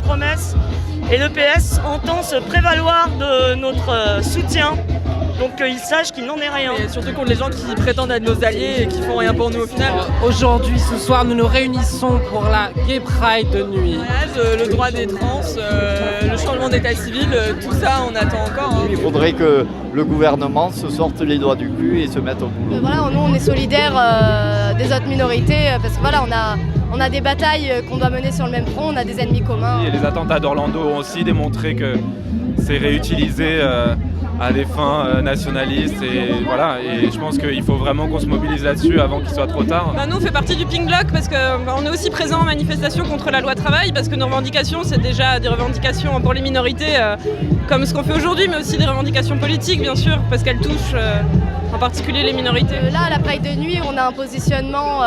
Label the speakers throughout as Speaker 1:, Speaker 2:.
Speaker 1: promesses et le PS entend se prévaloir de notre soutien. Donc qu'ils sachent qu'il n'en est rien.
Speaker 2: Et surtout contre les gens qui prétendent être nos alliés et qui font rien pour nous au final.
Speaker 3: Aujourd'hui, ce soir, nous nous réunissons pour la Gay Pride de nuit.
Speaker 2: Le droit des trans, le changement d'état civil, tout ça on attend encore.
Speaker 4: Il faudrait que le gouvernement se sorte les doigts du cul et se mette au boulot.
Speaker 5: Voilà, nous on est solidaires des autres minorités parce que voilà, on a des batailles qu'on doit mener sur le même front, on a des ennemis communs.
Speaker 6: Et les attentats d'Orlando ont aussi démontré que c'est réutilisé à des fins nationalistes et voilà, et je pense qu'il faut vraiment qu'on se mobilise là-dessus avant qu'il soit trop tard.
Speaker 2: Nous on fait partie du Pink Bloc parce qu'on est aussi présent en manifestation contre la loi travail parce que nos revendications c'est déjà des revendications pour les minorités comme ce qu'on fait aujourd'hui mais aussi des revendications politiques bien sûr parce qu'elles touchent en particulier les minorités.
Speaker 5: Là à la Pride de nuit on a un positionnement,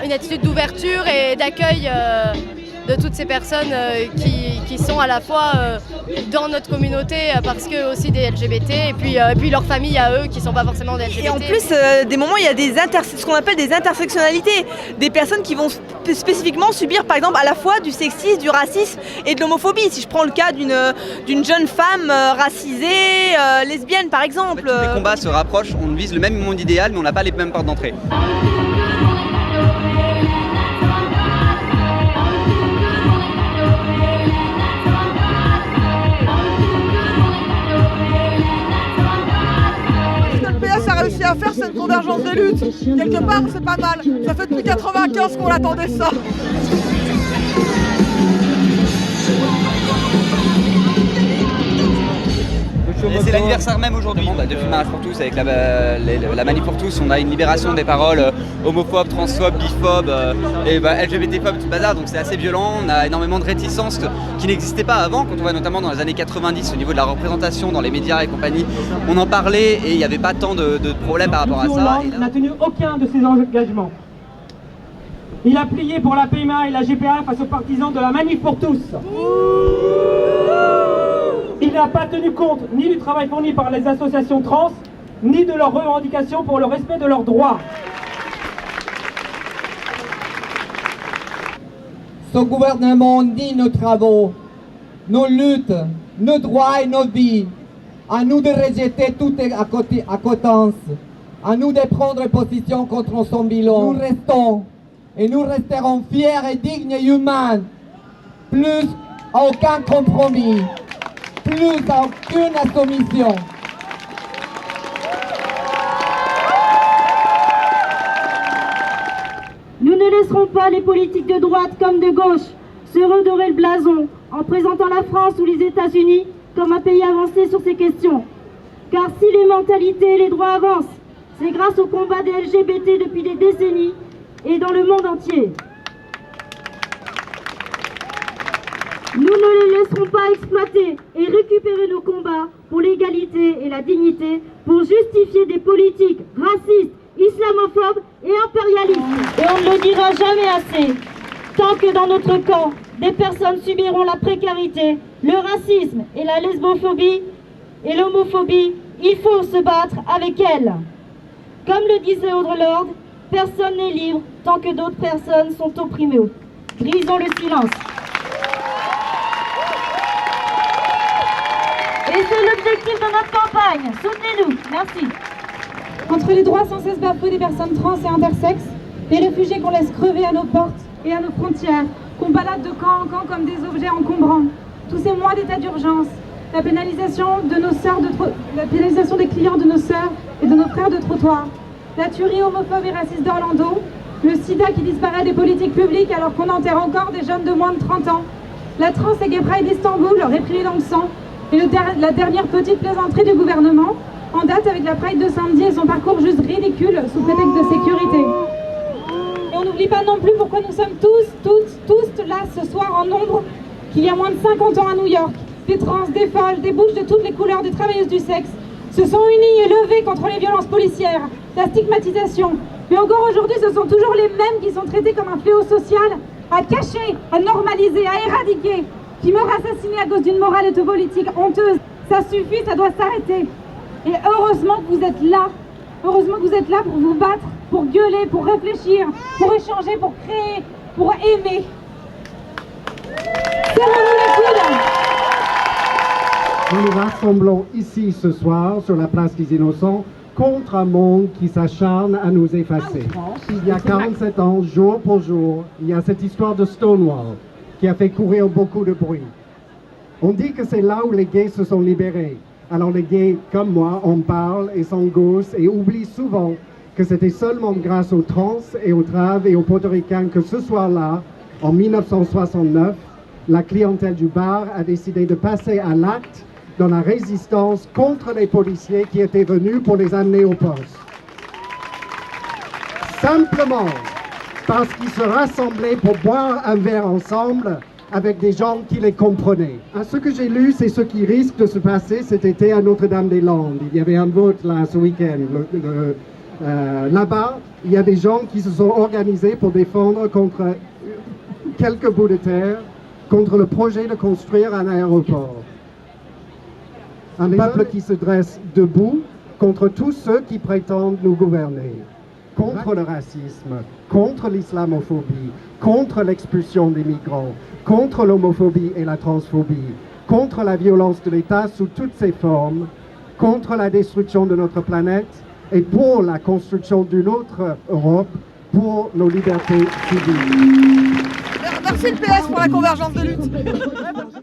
Speaker 5: une attitude d'ouverture et d'accueil de toutes ces personnes qui sont à la fois dans notre communauté parce que aussi des LGBT et puis leurs familles à eux qui ne sont pas forcément des LGBT.
Speaker 7: Et en plus, des moments, il y a ce qu'on appelle des intersectionnalités, des personnes qui vont spécifiquement subir par exemple à la fois du sexisme, du racisme et de l'homophobie. Si je prends le cas d'une jeune femme racisée, lesbienne par exemple.
Speaker 8: En fait, tous les combats se rapprochent, on vise le même monde idéal mais on n'a pas les mêmes portes d'entrée.
Speaker 9: A réussi à faire cette convergence des luttes. Quelque part, c'est pas mal. Ça fait depuis 95 qu'on attendait ça.
Speaker 8: Et c'est l'anniversaire même aujourd'hui. Depuis Marche pour tous, avec la Manif pour tous, on a une libération des paroles homophobes, transphobes, biphobes et LGBT-phobes, tout bazar. Donc c'est assez violent. On a énormément de réticences qui n'existaient pas avant. Quand on voit notamment dans les années 90 au niveau de la représentation dans les médias et compagnie, on en parlait et il n'y avait pas tant de problèmes par rapport à ça.
Speaker 10: Il n'a tenu aucun de ses engagements. Il a plié pour la PMA et la GPA face aux partisans de la Manif pour tous. Il n'a pas tenu compte ni du travail fourni par les associations trans, ni de leurs revendications pour le respect de leurs droits.
Speaker 11: Ce gouvernement nie nos travaux, nos luttes, nos droits et nos vies. À nous de rejeter toute accotance. À nous de prendre position contre son bilan. Nous restons et nous resterons fiers et dignes et humains. Plus à aucun compromis. Plus à aucune soumission.
Speaker 12: Nous ne laisserons pas les politiques de droite comme de gauche se redorer le blason en présentant la France ou les États-Unis comme un pays avancé sur ces questions. Car si les mentalités et les droits avancent, c'est grâce au combat des LGBT depuis des décennies et dans le monde entier. Nous ne les laisserons pas exploiter et récupérer nos combats pour l'égalité et la dignité pour justifier des politiques racistes, islamophobes et impérialistes. Et on ne le dira jamais assez. Tant que dans notre camp, des personnes subiront la précarité, le racisme et la lesbophobie et l'homophobie, il faut se battre avec elles. Comme le disait Audre Lorde, personne n'est libre tant que d'autres personnes sont opprimées. Brisons le silence. Et c'est l'objectif de notre campagne. Soutenez-nous. Merci.
Speaker 13: Contre les droits sans cesse bafoués des personnes trans et intersexes, les réfugiés qu'on laisse crever à nos portes et à nos frontières, qu'on balade de camp en camp comme des objets encombrants, tous ces mois d'état d'urgence, la pénalisation de nos sœurs la pénalisation des clients de nos sœurs et de nos frères de trottoir, la tuerie homophobe et raciste d'Orlando, le sida qui disparaît des politiques publiques alors qu'on enterre encore des jeunes de moins de 30 ans, la trans et gay pride d'Istanbul réprimée dans le sang, et la dernière petite plaisanterie du gouvernement, en date avec la Pride de samedi et son parcours juste ridicule sous prétexte de sécurité. Et on n'oublie pas non plus pourquoi nous sommes tous là ce soir en nombre, qu'il y a moins de 50 ans à New York. Des trans, des folles, des bouches de toutes les couleurs, des travailleuses du sexe se sont unies et levées contre les violences policières, la stigmatisation. Mais encore aujourd'hui, ce sont toujours les mêmes qui sont traités comme un fléau social, à cacher, à normaliser, à éradiquer, qui meurent assassinés à cause d'une morale et politique honteuse. Ça suffit, ça doit s'arrêter. Et heureusement que vous êtes là. Heureusement que vous êtes là pour vous battre, pour gueuler, pour réfléchir, pour échanger, pour créer, pour aimer.
Speaker 14: Nous nous rassemblons ici ce soir sur la place des Innocents contre un monde qui s'acharne à nous effacer. Il y a 47 ans, jour pour jour, il y a cette histoire de Stonewall qui a fait courir beaucoup de bruit. On dit que c'est là où les gays se sont libérés. Alors les gays, comme moi, en parlent et s'engossent et oublient souvent que c'était seulement grâce aux trans et aux traves et aux portoricains que ce soir-là, en 1969, la clientèle du bar a décidé de passer à l'acte dans la résistance contre les policiers qui étaient venus pour les amener au poste. Simplement parce qu'ils se rassemblaient pour boire un verre ensemble avec des gens qui les comprenaient. Ce que j'ai lu, c'est ce qui risque de se passer cet été à Notre-Dame-des-Landes. Il y avait un vote là ce week-end. Là-bas, il y a des gens qui se sont organisés pour défendre contre quelques bouts de terre, contre le projet de construire un aéroport. Un peuple qui se dresse debout contre tous ceux qui prétendent nous gouverner. Contre le racisme, contre l'islamophobie, contre l'expulsion des migrants, contre l'homophobie et la transphobie, contre la violence de l'État sous toutes ses formes, contre la destruction de notre planète et pour la construction d'une autre Europe, pour nos libertés civiles.
Speaker 9: Merci le PS pour la convergence de lutte.